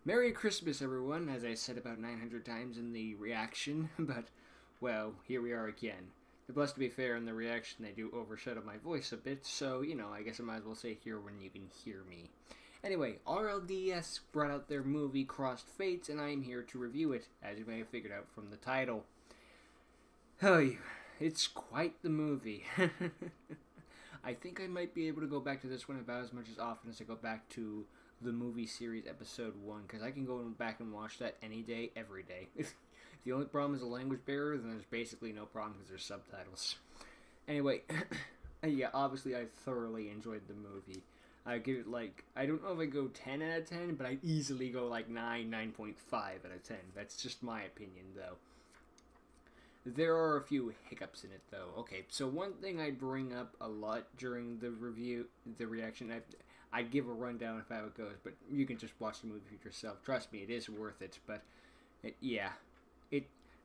Merry Christmas, everyone, as I said about 900 times in the reaction, but, well, here we are again. But blessed to be fair, in the reaction they do overshadow my voice a bit, so, I guess I might as well say here when you can hear me. Anyway, RLDS brought out their movie Crossed Fates, and I am here to review it, as you may have figured out from the title. Oh, it's quite the movie. I think I might be able to go back to this one about as much as often as I go back to the movie series episode 1, because I can go back and watch that any day, every day. If the only problem is a language barrier, then there's basically no problem because there's subtitles. Anyway, yeah, obviously I thoroughly enjoyed the movie. I give it I don't know if I go 10 out of 10, but I easily go 9, 9.5 out of 10. That's just my opinion, though. There are a few hiccups in it, though. Okay, so one thing I bring up a lot during the reaction, I'd give a rundown of how it goes, but you can just watch the movie for yourself. Trust me, it is worth it, but,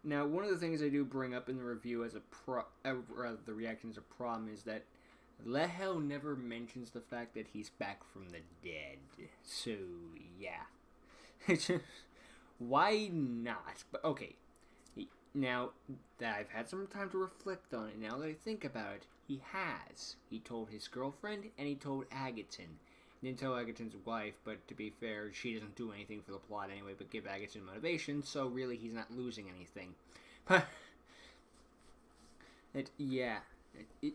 Now, one of the things I do bring up in the review as the reaction as a problem is that Lehel never mentions the fact that he's back from the dead. So, yeah. Why not? But, okay. Now that I've had some time to reflect on it, now that I think about it, he has. He told his girlfriend, and he told Agaton. He didn't tell Agaton's wife, but to be fair, she doesn't do anything for the plot anyway, but give Agaton motivation, so really he's not losing anything. But,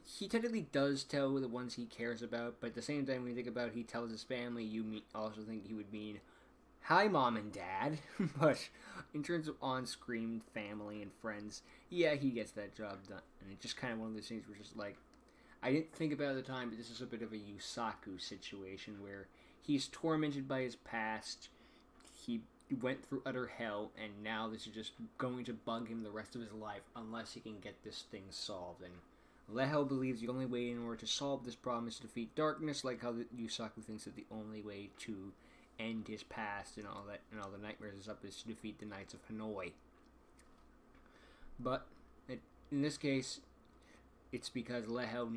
he technically does tell the ones he cares about, but at the same time, when you think about it, he tells his family, you also think he would mean, hi, Mom and Dad. But in terms of on-screen family and friends, yeah, he gets that job done. And it's just kind of one of those things where just I didn't think about it at the time, but this is a bit of a Yusaku situation where he's tormented by his past, he went through utter hell, and now this is just going to bug him the rest of his life unless he can get this thing solved. And Lehel believes the only way in order to solve this problem is to defeat darkness, like how Yusaku thinks that the only way to end his past and all that and all the nightmares is up is to defeat the Knights of Hanoi. But in this case, it's because Lehel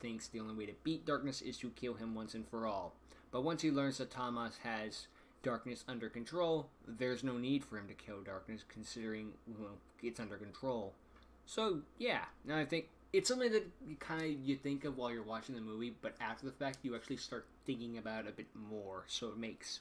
thinks the only way to beat darkness is to kill him once and for all. But once he learns that Thomas has darkness under control, there's no need for him to kill darkness, considering it's under control. So yeah, now I think it's something that you think of while you're watching the movie, but after the fact you actually start thinking about it a bit more, so it makes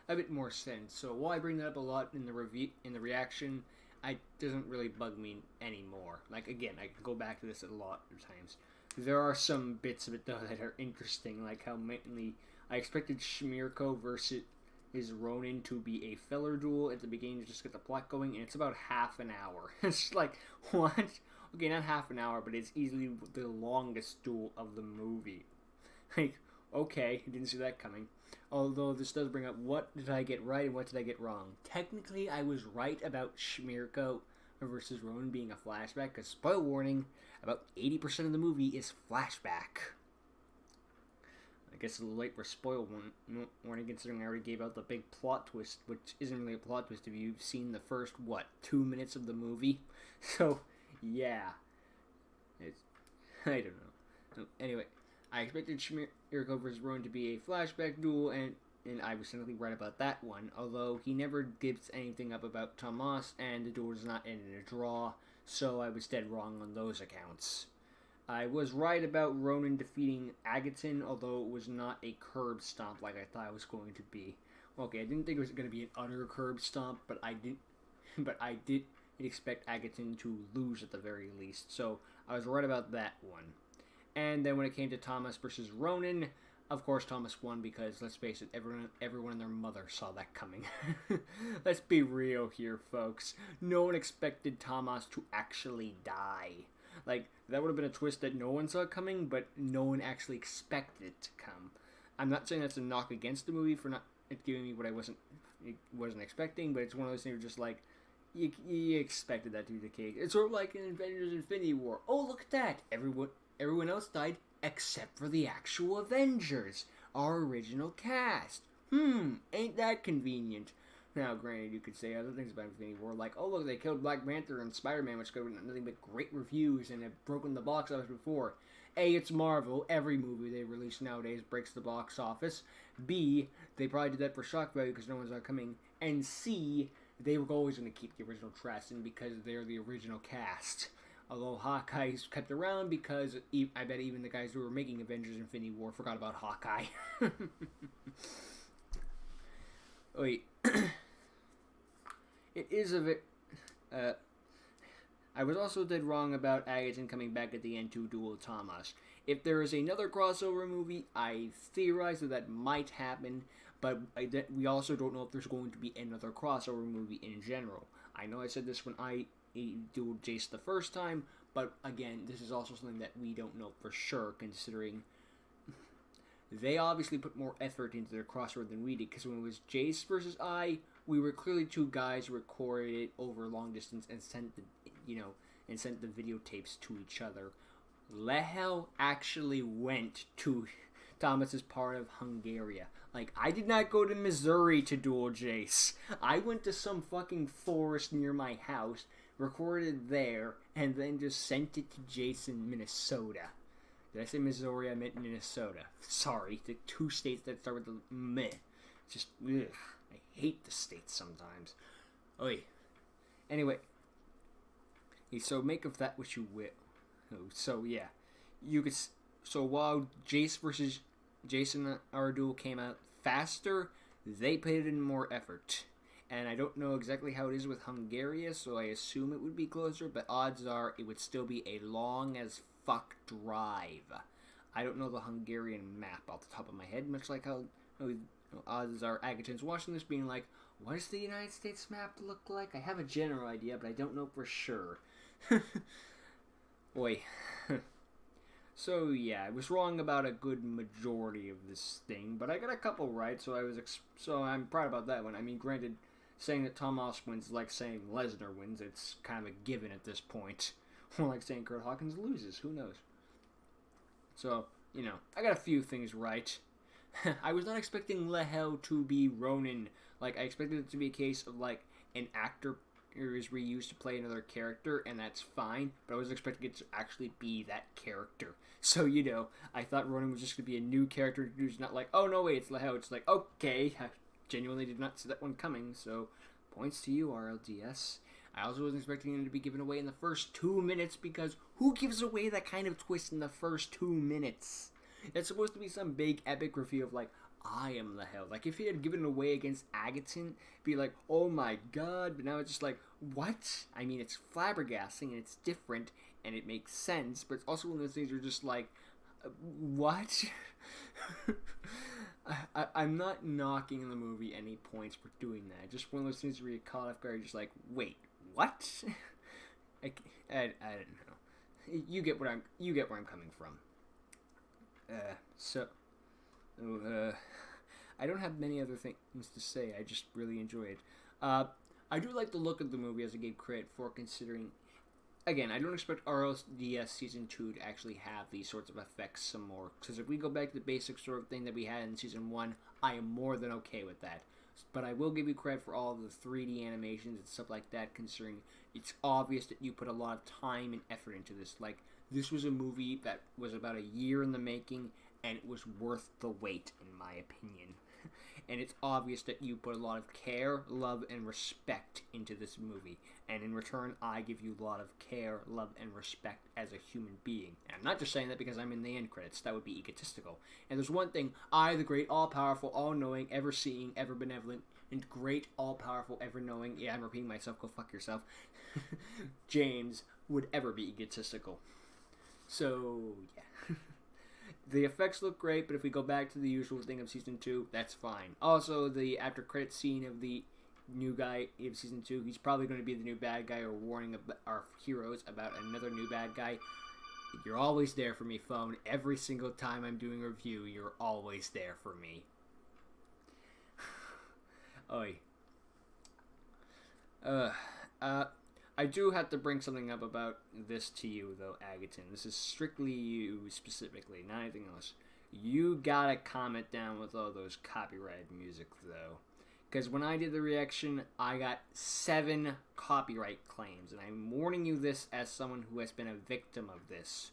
a bit more sense. So while I bring that up a lot in the reaction, it doesn't really bug me anymore. Again, I can go back to this a lot of times. There are some bits of it though that are interesting, like how mainly I expected Shmirko versus Ronin to be a filler duel at the beginning to just get the plot going, and it's about half an hour. It's what? Okay, not half an hour, but it's easily the longest duel of the movie. Okay, didn't see that coming. Although this does bring up what did I get right and what did I get wrong. Technically, I was right about Shmirko versus Ronin being a flashback, because, spoiler warning, about 80% of the movie is flashback. I guess it's a little late for spoil warning, considering I already gave out the big plot twist, which isn't really a plot twist if you've seen the first, 2 minutes of the movie? So, yeah. I don't know. Anyway, I expected Shmirko vs. Ronin to be a flashback duel, and I was technically right about that one, although he never gives anything up about Tomas, and the duel does not end in a draw, so I was dead wrong on those accounts. I was right about Ronin defeating Agaton, although it was not a curb stomp like I thought it was going to be. Okay, I didn't think it was going to be an utter curb stomp, but I did expect Agaton to lose at the very least, so I was right about that one. And then when it came to Thomas versus Ronin, of course Thomas won because, let's face it, everyone and their mother saw that coming. Let's be real here, folks. No one expected Thomas to actually die. That would have been a twist that no one saw coming, but no one actually expected it to come. I'm not saying that's a knock against the movie for not giving me what I wasn't expecting, but it's one of those things where just you expected that to be the case. It's sort of like in Avengers Infinity War. Oh, look at that! Everyone else died except for the actual Avengers, our original cast. Ain't that convenient? Now, granted, you could say other things about Infinity War, like, oh, look, they killed Black Panther and Spider-Man, which got nothing but great reviews and have broken the box office before. A, it's Marvel. Every movie they release nowadays breaks the box office. B, they probably did that for shock value because no one's not coming. And C, they were always going to keep the original cast in because they're the original cast. Although Hawkeye's kept around because I bet even the guys who were making Avengers Infinity War forgot about Hawkeye. Wait. It is a bit... I was also dead wrong about Agaton coming back at the end to duel Thomas. If there is another crossover movie, I theorize that might happen, but we also don't know if there's going to be another crossover movie in general. I know I said this when I dueled Jace the first time, but again, this is also something that we don't know for sure, considering they obviously put more effort into their crossover than we did, because when it was Jace versus we were clearly two guys who recorded it over long distance and sent the videotapes to each other. Lehel actually went to Thomas's part of Hungary. Like, I did not go to Missouri to duel Jace. I went to some fucking forest near my house, recorded there, and then just sent it to Jace in Minnesota. Did I say Missouri? I meant Minnesota. Sorry, the two states that start with the meh. Just, ugh. I hate the states sometimes. Oi. Anyway. So make of that what you will. So yeah. So while Jace versus Jason our duel came out faster, they put in more effort. And I don't know exactly how it is with Hungary, so I assume it would be closer, but odds are it would still be a long as fuck drive. I don't know the Hungarian map off the top of my head, much like how odds are Agaton's watching this being like, what does the United States map look like? I have a general idea, but I don't know for sure. Boy. So yeah, I was wrong about a good majority of this thing, but I got a couple right, so I'm proud about that one. I mean, granted, saying that Tomas wins is like saying Lesnar wins. It's kind of a given at this point. Or like saying Kurt Hawkins loses. Who knows? So, I got a few things right. I was not expecting Lehel to be Ronin. Like, I expected it to be a case of, like, an actor is reused to play another character, and that's fine, but I was expecting it to actually be that character. So, I thought Ronin was just going to be a new character who's not like, oh, no, wait, it's Lehel. It's like, okay, I genuinely did not see that one coming, so points to you, RLDS. I also wasn't expecting him to be given away in the first 2 minutes, because who gives away that kind of twist in the first 2 minutes? It's supposed to be some big epic reveal of, like, I am Lehel. Like, if he had given it away against Agaton, be like, oh my god, but now it's just like, what? I mean, it's flabbergasting, and it's different, and it makes sense, but it's also one of those things you're just like, what? I'm not knocking the movie any points for doing that. Just one of those things where you caught off guard, you're just like, wait, what? I don't know. You get where I'm coming from. I don't have many other things to say. I just really enjoy it. I do like the look of the movie, as I gave credit for, considering... Again, I don't expect RLDS Season 2 to actually have these sorts of effects some more. Because if we go back to the basic sort of thing that we had in Season 1, I am more than okay with that. But I will give you credit for all of the 3D animations and stuff like that, considering it's obvious that you put a lot of time and effort into this. Like, this was a movie that was about a year in the making, and it was worth the wait, in my opinion. And it's obvious that you put a lot of care, love, and respect into this movie. And in return, I give you a lot of care, love, and respect as a human being. And I'm not just saying that because I'm in the end credits. That would be egotistical. And there's one thing I, the great, all-powerful, all-knowing, ever-seeing, ever-benevolent, and great, all-powerful, ever-knowing, yeah, I'm repeating myself, go fuck yourself, James, would ever be egotistical. So, yeah. The effects look great, but if we go back to the usual thing of Season 2, that's fine. Also, the after-credits scene of the new guy of Season 2, he's probably going to be the new bad guy or warning our heroes about another new bad guy. You're always there for me, phone. Every single time I'm doing a review, you're always there for me. Oi. I do have to bring something up about this to you, though, Agaton. This is strictly you, specifically, not anything else. You gotta comment down with all those copyrighted music, though. Because when I did the reaction, I got 7 copyright claims, and I'm warning you this as someone who has been a victim of this.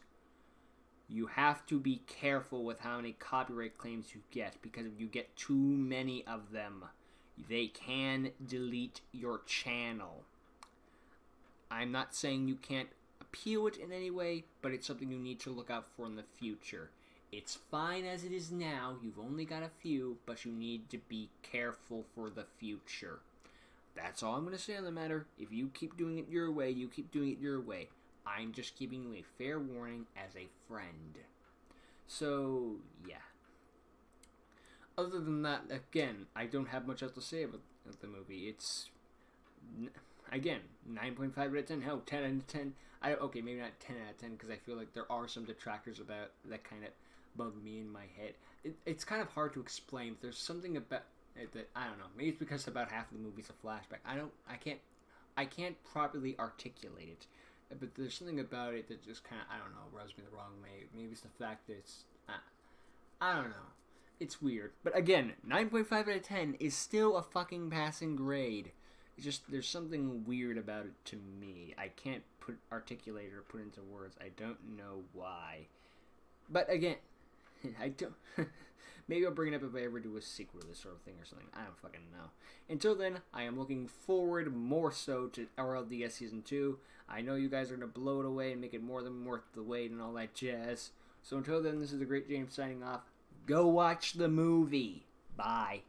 You have to be careful with how many copyright claims you get, because if you get too many of them, they can delete your channel. I'm not saying you can't appeal it in any way, but it's something you need to look out for in the future. It's fine as it is now, you've only got a few, but you need to be careful for the future. That's all I'm going to say on the matter. If you keep doing it your way, you keep doing it your way. I'm just giving you a fair warning as a friend. So, yeah. Other than that, again, I don't have much else to say about the movie. It's, again, 9.5 out of 10. Hell, 10 out of 10. Okay, maybe not 10 out of 10, because I feel like there are some detractors about that kind of bug me in my head. It's kind of hard to explain. There's something about it that, I don't know. Maybe it's because about half of the movie's a flashback. I can't properly articulate it. But there's something about it that just kind of, I don't know, rubs me the wrong way. Maybe it's the fact that it's, I don't know. It's weird. But again, 9.5 out of 10 is still a fucking passing grade. It's just, there's something weird about it to me. I can't articulate or put into words. I don't know why. But again, I don't... Maybe I'll bring it up if I ever do a sequel to this sort of thing or something. I don't fucking know. Until then, I am looking forward more so to RLDS Season 2. I know you guys are going to blow it away and make it more than worth the wait and all that jazz. So until then, this is the Great James signing off. Go watch the movie. Bye.